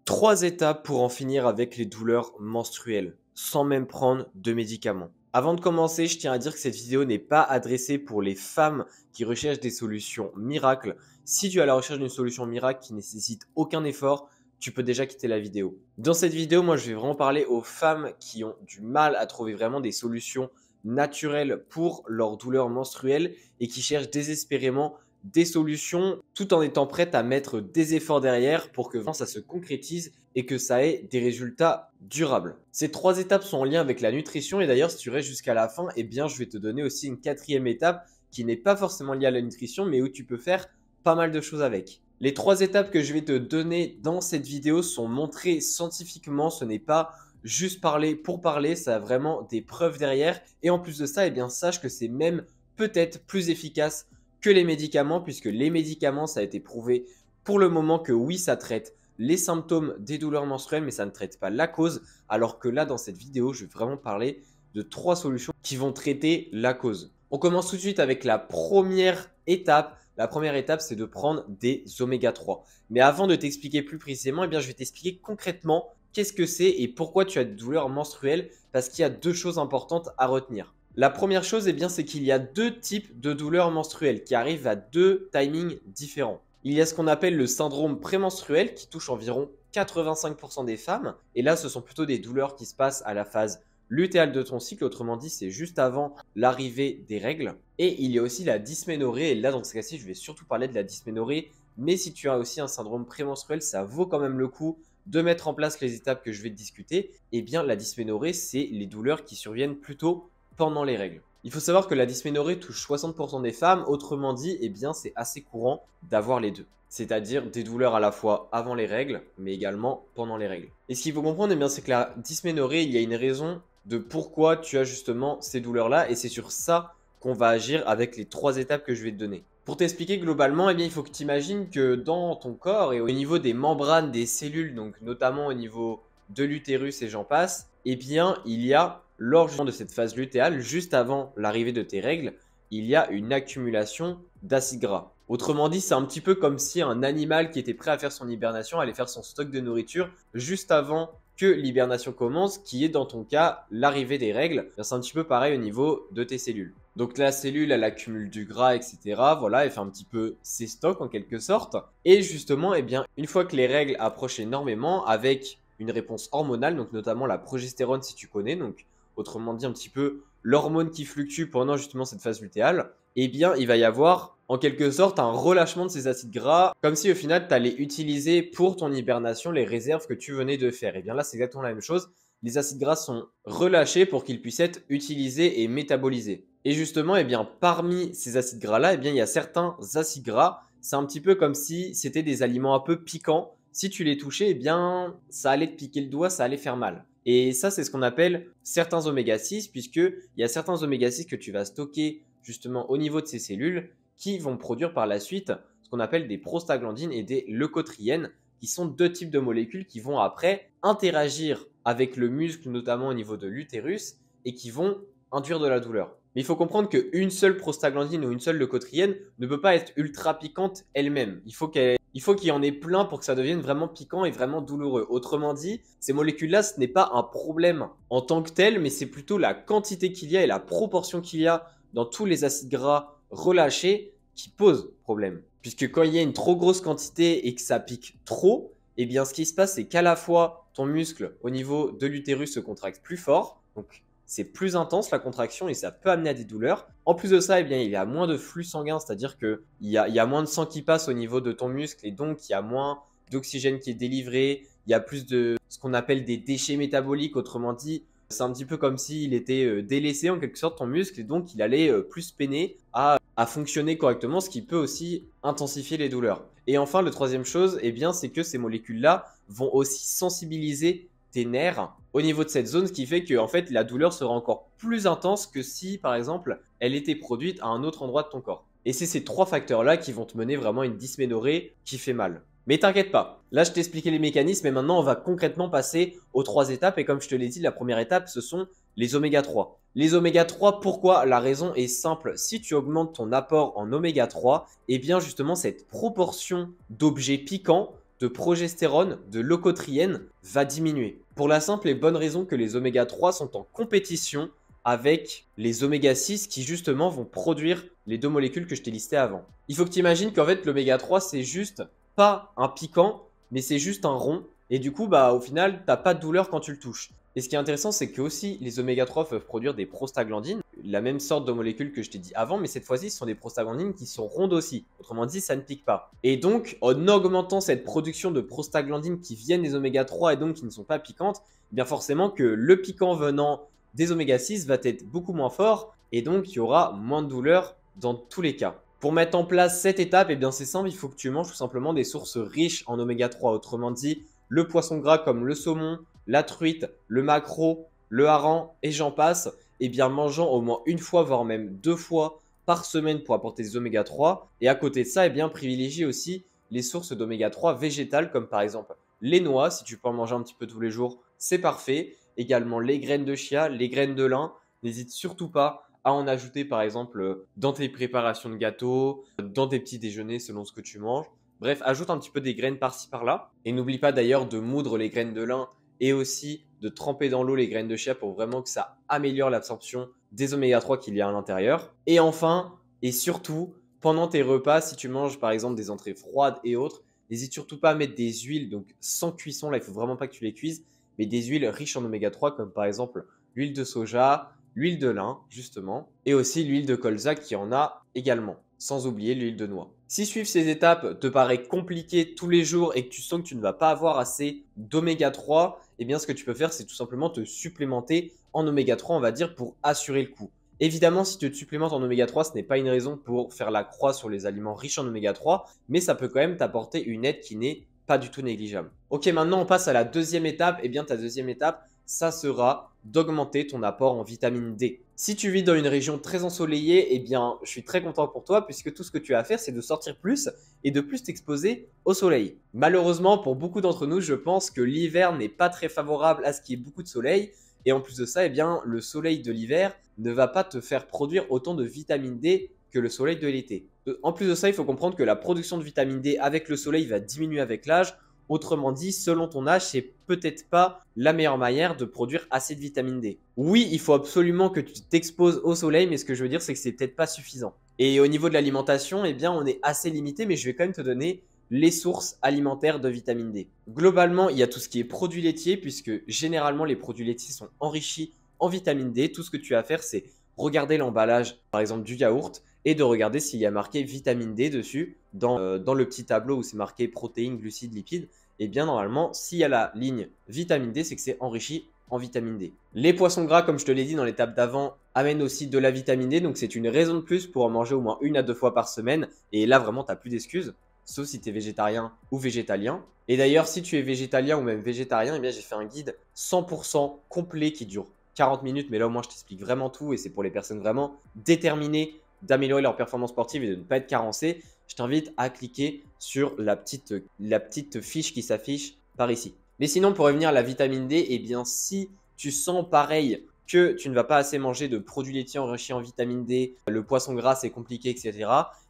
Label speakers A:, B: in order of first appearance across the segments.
A: 3 étapes pour en finir avec les douleurs menstruelles, sans même prendre de médicaments. Avant de commencer, je tiens à dire que cette vidéo n'est pas adressée pour les femmes qui recherchent des solutions miracles. Si tu es à la recherche d'une solution miracle qui nécessite aucun effort, tu peux déjà quitter la vidéo. Dans cette vidéo, moi, je vais vraiment parler aux femmes qui ont du mal à trouver vraiment des solutions naturelles pour leurs douleurs menstruelles et qui cherchent désespérément des solutions tout en étant prête à mettre des efforts derrière pour que vraiment ça se concrétise et que ça ait des résultats durables. Ces 3 étapes sont en lien avec la nutrition et d'ailleurs si tu restes jusqu'à la fin, eh bien je vais te donner aussi une 4e étape qui n'est pas forcément liée à la nutrition mais où tu peux faire pas mal de choses avec. Les 3 étapes que je vais te donner dans cette vidéo sont montrées scientifiquement, ce n'est pas juste parler pour parler, ça a vraiment des preuves derrière et en plus de ça, eh bien sache que c'est même peut-être plus efficace que les médicaments, puisque les médicaments, ça a été prouvé pour le moment que oui, ça traite les symptômes des douleurs menstruelles, mais ça ne traite pas la cause. Alors que là, dans cette vidéo, je vais vraiment parler de 3 solutions qui vont traiter la cause. On commence tout de suite avec la première étape. La première étape, c'est de prendre des oméga 3. Mais avant de t'expliquer plus précisément, eh bien, je vais t'expliquer concrètement qu'est-ce que c'est et pourquoi tu as des douleurs menstruelles, parce qu'il y a 2 choses importantes à retenir. La première chose, eh bien, c'est qu'il y a 2 types de douleurs menstruelles qui arrivent à 2 timings différents. Il y a ce qu'on appelle le syndrome prémenstruel qui touche environ 85% des femmes. Et là, ce sont plutôt des douleurs qui se passent à la phase lutéale de ton cycle. Autrement dit, c'est juste avant l'arrivée des règles. Et il y a aussi la dysménorrhée. Et là, dans ce cas-ci, je vais surtout parler de la dysménorrhée. Mais si tu as aussi un syndrome prémenstruel, ça vaut quand même le coup de mettre en place les étapes que je vais te discuter. Eh bien, la dysménorrhée, c'est les douleurs qui surviennent plutôt pendant les règles. Il faut savoir que la dysménorrhée touche 60% des femmes, autrement dit, eh bien, c'est assez courant d'avoir les deux. C'est-à-dire des douleurs à la fois avant les règles, mais également pendant les règles. Et ce qu'il faut comprendre, eh bien, c'est que la dysménorrhée, il y a une raison de pourquoi tu as justement ces douleurs-là, et c'est sur ça qu'on va agir avec les 3 étapes que je vais te donner. Pour t'expliquer globalement, eh bien, il faut que tu imagines que dans ton corps et au niveau des membranes des cellules, donc notamment au niveau de l'utérus et j'en passe, eh bien, il y a lors de cette phase lutéale, juste avant l'arrivée de tes règles, il y a une accumulation d'acide gras. Autrement dit, c'est un petit peu comme si un animal qui était prêt à faire son hibernation allait faire son stock de nourriture juste avant que l'hibernation commence, qui est dans ton cas l'arrivée des règles. C'est un petit peu pareil au niveau de tes cellules. Donc la cellule, elle accumule du gras, etc. Voilà, elle fait un petit peu ses stocks en quelque sorte. Et justement, eh bien, une fois que les règles approchent énormément, avec une réponse hormonale, donc notamment la progestérone si tu connais, donc autrement dit un petit peu l'hormone qui fluctue pendant justement cette phase lutéale, eh bien il va y avoir en quelque sorte un relâchement de ces acides gras, comme si au final tu allais utiliser pour ton hibernation les réserves que tu venais de faire. Et bien là c'est exactement la même chose, les acides gras sont relâchés pour qu'ils puissent être utilisés et métabolisés. Et justement, eh bien, parmi ces acides gras-là, eh bien, il y a certains acides gras, c'est un petit peu comme si c'était des aliments un peu piquants. Si tu les touchais, eh bien, ça allait te piquer le doigt, ça allait faire mal. Et ça, c'est ce qu'on appelle certains oméga 6, puisqu'il y a certains oméga 6 que tu vas stocker justement au niveau de ces cellules qui vont produire par la suite ce qu'on appelle des prostaglandines et des leucotriènes, qui sont 2 types de molécules qui vont après interagir avec le muscle, notamment au niveau de l'utérus, et qui vont induire de la douleur. Mais il faut comprendre qu'une seule prostaglandine ou une seule leucotriène ne peut pas être ultra piquante elle-même. Il faut qu'il y en ait plein pour que ça devienne vraiment piquant et vraiment douloureux. Autrement dit, ces molécules-là, ce n'est pas un problème en tant que tel, mais c'est plutôt la quantité qu'il y a et la proportion qu'il y a dans tous les acides gras relâchés qui pose problème. Puisque quand il y a une trop grosse quantité et que ça pique trop, eh bien ce qui se passe, c'est qu'à la fois ton muscle au niveau de l'utérus se contracte plus fort, donc c'est plus intense la contraction et ça peut amener à des douleurs. En plus de ça, eh bien, il y a moins de flux sanguin, c'est-à-dire qu'il y a moins de sang qui passe au niveau de ton muscle et donc il y a moins d'oxygène qui est délivré. Il y a plus de ce qu'on appelle des déchets métaboliques, autrement dit, c'est un petit peu comme s'il était délaissé en quelque sorte ton muscle et donc il allait plus peiner à fonctionner correctement, ce qui peut aussi intensifier les douleurs. Et enfin, la troisième chose, eh bien, c'est que ces molécules-là vont aussi sensibiliser tes nerfs au niveau de cette zone, ce qui fait que en fait, la douleur sera encore plus intense que si, par exemple, elle était produite à un autre endroit de ton corps. Et c'est ces 3 facteurs-là qui vont te mener vraiment à une dysménorrhée qui fait mal. Mais t'inquiète pas, là je t'ai expliqué les mécanismes et maintenant on va concrètement passer aux 3 étapes. Et comme je te l'ai dit, la première étape, ce sont les oméga 3. Les oméga 3, pourquoi? La raison est simple. Si tu augmentes ton apport en oméga 3, eh bien justement cette proportion d'objets piquants, de progestérone, de leucotriène va diminuer. Pour la simple et bonne raison que les oméga 3 sont en compétition avec les oméga 6 qui justement vont produire les deux molécules que je t'ai listées avant. Il faut que tu imagines qu'en fait l'oméga 3 c'est juste pas un piquant, mais c'est juste un rond. Et du coup, au final, t'as pas de douleur quand tu le touches. Et ce qui est intéressant, c'est que aussi les oméga 3 peuvent produire des prostaglandines, la même sorte de molécules que je t'ai dit avant, mais cette fois-ci, ce sont des prostaglandines qui sont rondes aussi. Autrement dit, ça ne pique pas. Et donc, en augmentant cette production de prostaglandines qui viennent des oméga 3 et donc qui ne sont pas piquantes, eh bien forcément que le piquant venant des oméga 6 va être beaucoup moins fort et donc il y aura moins de douleur dans tous les cas. Pour mettre en place cette étape, eh bien c'est simple, il faut que tu manges tout simplement des sources riches en oméga 3. Autrement dit, le poisson gras comme le saumon, la truite, le maquereau, le hareng et j'en passe, eh bien mangeant au moins une fois, voire même 2 fois par semaine pour apporter des oméga 3. Et à côté de ça, eh bien privilégier aussi les sources d'oméga 3 végétales comme par exemple les noix. Si tu peux en manger un petit peu tous les jours, c'est parfait. Également les graines de chia, les graines de lin. N'hésite surtout pas à en ajouter par exemple dans tes préparations de gâteaux, dans tes petits déjeuners selon ce que tu manges. Bref, ajoute un petit peu des graines par-ci par-là. Et n'oublie pas d'ailleurs de moudre les graines de lin et aussi de tremper dans l'eau les graines de chia pour vraiment que ça améliore l'absorption des oméga 3 qu'il y a à l'intérieur. Et enfin, et surtout, pendant tes repas, si tu manges par exemple des entrées froides et autres, n'hésite surtout pas à mettre des huiles, donc sans cuisson, là il faut vraiment pas que tu les cuises, mais des huiles riches en oméga 3 comme par exemple l'huile de soja, l'huile de lin justement, et aussi l'huile de colza qui en a également, sans oublier l'huile de noix. Si suivre ces étapes te paraît compliqué tous les jours et que tu sens que tu ne vas pas avoir assez d'oméga 3, eh bien ce que tu peux faire c'est tout simplement te supplémenter en oméga 3 on va dire pour assurer le coup. Évidemment, si tu te supplémentes en oméga 3, ce n'est pas une raison pour faire la croix sur les aliments riches en oméga 3, mais ça peut quand même t'apporter une aide qui n'est pas du tout négligeable. Ok, maintenant on passe à la deuxième étape. Eh bien, ta deuxième étape, ça sera d'augmenter ton apport en vitamine D. Si tu vis dans une région très ensoleillée, eh bien, je suis très content pour toi puisque tout ce que tu as à faire, c'est de sortir plus et de plus t'exposer au soleil. Malheureusement, pour beaucoup d'entre nous, je pense que l'hiver n'est pas très favorable à ce qu'il y ait beaucoup de soleil. Et en plus de ça, eh bien, le soleil de l'hiver ne va pas te faire produire autant de vitamine D que le soleil de l'été. En plus de ça, il faut comprendre que la production de vitamine D avec le soleil va diminuer avec l'âge. Autrement dit, selon ton âge, c'est peut-être pas la meilleure manière de produire assez de vitamine D. Oui, il faut absolument que tu t'exposes au soleil, mais ce que je veux dire, c'est que c'est peut-être pas suffisant. Et au niveau de l'alimentation, eh bien, on est assez limité, mais je vais quand même te donner les sources alimentaires de vitamine D. Globalement, il y a tout ce qui est produits laitiers, puisque généralement, les produits laitiers sont enrichis en vitamine D. Tout ce que tu as à faire, c'est regarder l'emballage, par exemple, du yaourt, et de regarder s'il y a marqué vitamine D dessus dans le petit tableau où c'est marqué protéines, glucides, lipides. Et bien normalement, s'il y a la ligne vitamine D, c'est que c'est enrichi en vitamine D. Les poissons gras, comme je te l'ai dit dans l'étape d'avant, amènent aussi de la vitamine D. Donc c'est une raison de plus pour en manger au moins 1 à 2 fois par semaine. Et là, vraiment, tu n'as plus d'excuses. Sauf si tu es végétarien ou végétalien. Et d'ailleurs, si tu es végétalien ou même végétarien, eh bien, j'ai fait un guide 100% complet qui dure 40 minutes. Mais là, au moins, je t'explique vraiment tout. Et c'est pour les personnes vraiment déterminées d'améliorer leur performance sportive et de ne pas être carencé. Je t'invite à cliquer sur la petite fiche qui s'affiche par ici. Mais sinon, pour revenir à la vitamine D, eh bien, si tu sens pareil que tu ne vas pas assez manger de produits laitiers enrichis en vitamine D, le poisson gras c'est compliqué, etc.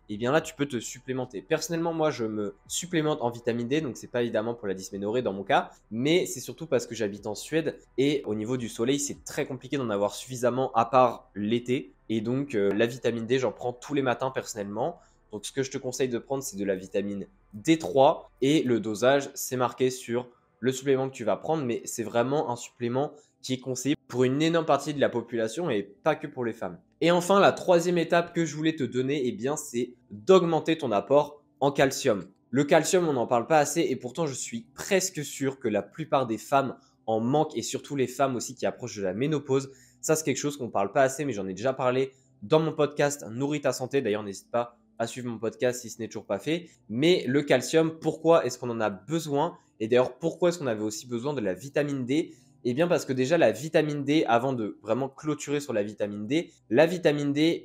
A: Eh bien là, tu peux te supplémenter. Personnellement, moi, je me supplémente en vitamine D, donc c'est pas évidemment pour la dysménorrhée dans mon cas, mais c'est surtout parce que j'habite en Suède et au niveau du soleil, c'est très compliqué d'en avoir suffisamment à part l'été. Et donc, la vitamine D, j'en prends tous les matins personnellement. Donc, ce que je te conseille de prendre, c'est de la vitamine D3 et le dosage, c'est marqué sur le supplément que tu vas prendre, mais c'est vraiment un supplément qui est conseillé pour une énorme partie de la population et pas que pour les femmes. Et enfin, la troisième étape que je voulais te donner, eh bien, c'est d'augmenter ton apport en calcium. Le calcium, on n'en parle pas assez et pourtant, je suis presque sûr que la plupart des femmes en manquent et surtout les femmes aussi qui approchent de la ménopause. Ça, c'est quelque chose qu'on ne parle pas assez, mais j'en ai déjà parlé dans mon podcast Nourris ta santé. D'ailleurs, n'hésite pas à suivre mon podcast si ce n'est toujours pas fait. Mais le calcium, pourquoi est-ce qu'on en a besoin? Et d'ailleurs, pourquoi est-ce qu'on avait aussi besoin de la vitamine D? Eh bien parce que déjà la vitamine D, avant de vraiment clôturer sur la vitamine D,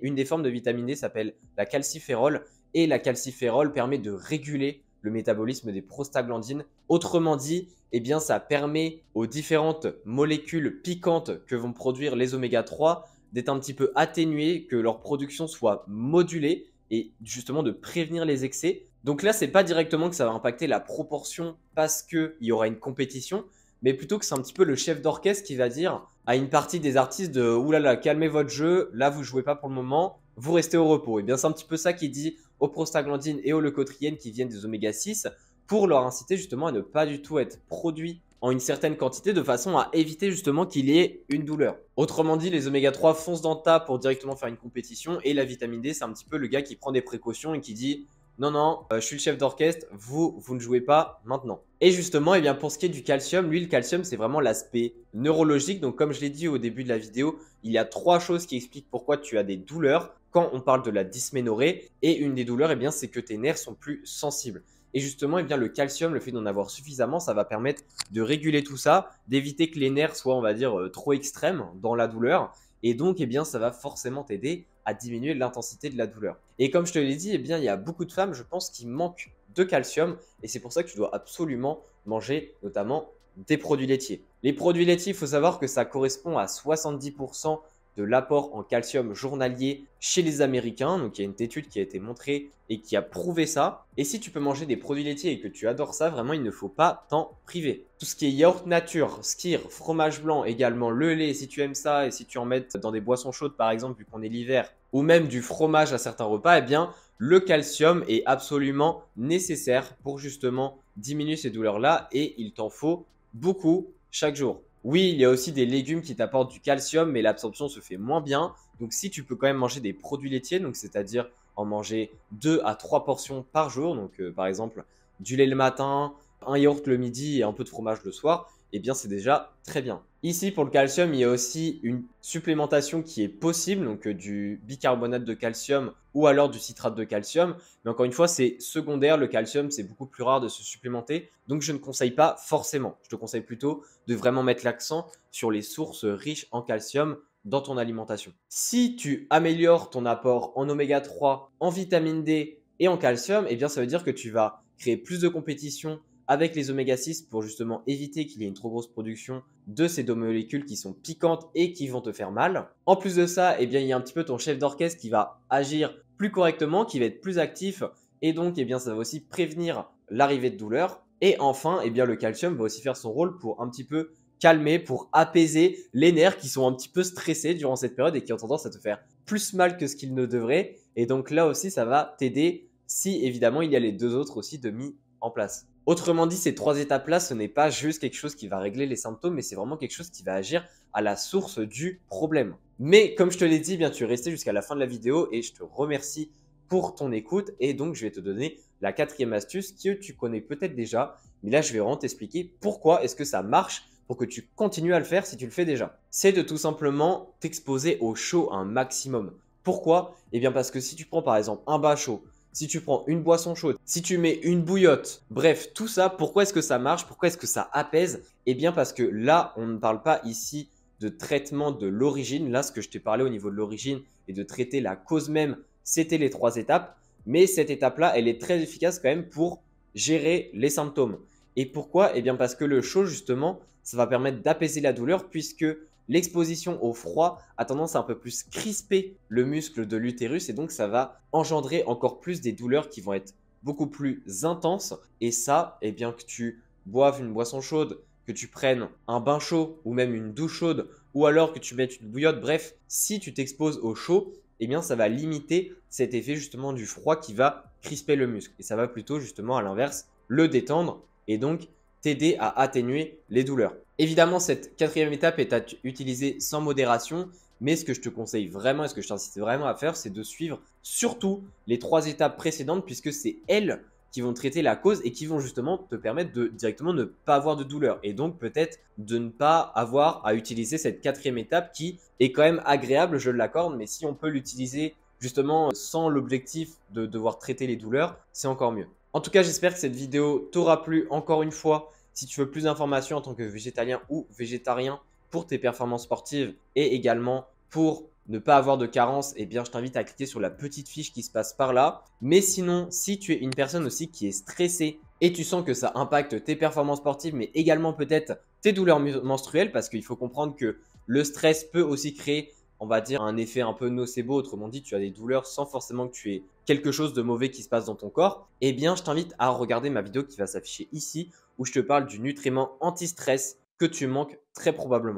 A: une des formes de vitamine D s'appelle la calciférol et la calciférol permet de réguler le métabolisme des prostaglandines. Autrement dit, eh bien ça permet aux différentes molécules piquantes que vont produire les oméga 3 d'être un petit peu atténuées, que leur production soit modulée et justement de prévenir les excès. Donc là, c'est pas directement que ça va impacter la proportion parce qu'il y aura une compétition, mais plutôt que c'est un petit peu le chef d'orchestre qui va dire à une partie des artistes de oulala, calmez votre jeu, là vous jouez pas pour le moment, vous restez au repos. Et bien c'est un petit peu ça qu'il dit aux prostaglandines et aux leucotriènes qui viennent des oméga 6 pour leur inciter justement à ne pas du tout être produits en une certaine quantité de façon à éviter justement qu'il y ait une douleur. Autrement dit, les oméga 3 foncent dans le tas pour directement faire une compétition et la vitamine D, c'est un petit peu le gars qui prend des précautions et qui dit non, non, je suis le chef d'orchestre, vous ne jouez pas maintenant. Et justement, eh bien, pour ce qui est du calcium, lui, le calcium, c'est vraiment l'aspect neurologique. Donc, comme je l'ai dit au début de la vidéo, il y a 3 choses qui expliquent pourquoi tu as des douleurs quand on parle de la dysménorrhée. Et une des douleurs, eh bien, c'est que tes nerfs sont plus sensibles. Et justement, eh bien, le calcium, le fait d'en avoir suffisamment, ça va permettre de réguler tout ça, d'éviter que les nerfs soient, on va dire, trop extrêmes dans la douleur. Et donc, eh bien, ça va forcément t'aider à diminuer l'intensité de la douleur. Et comme je te l'ai dit, eh bien, il y a beaucoup de femmes, je pense, qui manquent de calcium. Et c'est pour ça que tu dois absolument manger notamment des produits laitiers. Les produits laitiers, il faut savoir que ça correspond à 70% de l'apport en calcium journalier chez les Américains. Donc, il y a une étude qui a été montrée et qui a prouvé ça. Et si tu peux manger des produits laitiers et que tu adores ça, vraiment, il ne faut pas t'en priver. Tout ce qui est yaourt nature, skyr, fromage blanc, également le lait, si tu aimes ça et si tu en mets dans des boissons chaudes, par exemple, vu qu'on est l'hiver, ou même du fromage à certains repas, eh bien, le calcium est absolument nécessaire pour justement diminuer ces douleurs-là et il t'en faut beaucoup chaque jour. Oui, il y a aussi des légumes qui t'apportent du calcium, mais l'absorption se fait moins bien. Donc, si tu peux quand même manger des produits laitiers, donc c'est-à-dire en manger 2 à 3 portions par jour, donc par exemple du lait le matin, un yaourt le midi et un peu de fromage le soir, eh bien c'est déjà très bien. Ici pour le calcium, il y a aussi une supplémentation qui est possible, donc du bicarbonate de calcium ou alors du citrate de calcium. Mais encore une fois, c'est secondaire, le calcium, c'est beaucoup plus rare de se supplémenter, donc je ne conseille pas forcément. Je te conseille plutôt de vraiment mettre l'accent sur les sources riches en calcium dans ton alimentation. Si tu améliores ton apport en oméga 3, en vitamine D et en calcium, eh bien ça veut dire que tu vas créer plus de compétition avec les oméga 6 pour justement éviter qu'il y ait une trop grosse production de ces deux molécules qui sont piquantes et qui vont te faire mal. En plus de ça, eh bien, il y a un petit peu ton chef d'orchestre qui va agir plus correctement, qui va être plus actif et donc eh bien, ça va aussi prévenir l'arrivée de douleur. Et enfin, eh bien, le calcium va aussi faire son rôle pour un petit peu calmer, pour apaiser les nerfs qui sont un petit peu stressés durant cette période et qui ont tendance à te faire plus mal que ce qu'ils ne devraient. Et donc là aussi, ça va t'aider si évidemment il y a les deux autres aussi de mis en place. Autrement dit, ces 3 étapes-là, ce n'est pas juste quelque chose qui va régler les symptômes, mais c'est vraiment quelque chose qui va agir à la source du problème. Mais comme je te l'ai dit, eh bien, tu es resté jusqu'à la fin de la vidéo et je te remercie pour ton écoute. Et donc, je vais te donner la 4e astuce que tu connais peut-être déjà. Mais là, je vais vraiment t'expliquer pourquoi est-ce que ça marche pour que tu continues à le faire si tu le fais déjà. C'est de tout simplement t'exposer au chaud un maximum. Pourquoi? Eh bien, parce que si tu prends par exemple un bain chaud, si tu prends une boisson chaude, si tu mets une bouillotte, bref, tout ça, pourquoi est-ce que ça marche? Pourquoi est-ce que ça apaise? Eh bien parce que là, on ne parle pas ici de traitement de l'origine. Là, ce que je t'ai parlé au niveau de l'origine et de traiter la cause même, c'était les 3 étapes. Mais cette étape-là, elle est très efficace quand même pour gérer les symptômes. Et pourquoi? Eh bien parce que le chaud, justement, ça va permettre d'apaiser la douleur puisque l'exposition au froid a tendance à un peu plus crisper le muscle de l'utérus et donc ça va engendrer encore plus des douleurs qui vont être beaucoup plus intenses. Et ça, eh bien que tu boives une boisson chaude, que tu prennes un bain chaud ou même une douche chaude ou alors que tu mettes une bouillotte, bref, si tu t'exposes au chaud, eh bien ça va limiter cet effet justement du froid qui va crisper le muscle. Et ça va plutôt justement à l'inverse le détendre et donc t'aider à atténuer les douleurs. Évidemment, cette 4e étape est à utiliser sans modération, mais ce que je te conseille vraiment et ce que je t'incite vraiment à faire, c'est de suivre surtout les 3 étapes précédentes puisque c'est elles qui vont traiter la cause et qui vont justement te permettre de directement ne pas avoir de douleur et donc peut-être de ne pas avoir à utiliser cette 4e étape qui est quand même agréable, je l'accorde, mais si on peut l'utiliser justement sans l'objectif de devoir traiter les douleurs, c'est encore mieux. En tout cas, j'espère que cette vidéo t'aura plu. Encore une fois, si tu veux plus d'informations en tant que végétalien ou végétarien pour tes performances sportives et également pour ne pas avoir de carence, eh bien, je t'invite à cliquer sur la petite fiche qui se passe par là. Mais sinon, si tu es une personne aussi qui est stressée et tu sens que ça impacte tes performances sportives, mais également peut-être tes douleurs menstruelles, parce qu'il faut comprendre que le stress peut aussi créer on va dire, un effet un peu nocebo, autrement dit, tu as des douleurs sans forcément que tu aies quelque chose de mauvais qui se passe dans ton corps, eh bien, je t'invite à regarder ma vidéo qui va s'afficher ici, où je te parle du nutriment anti-stress que tu manques très probablement.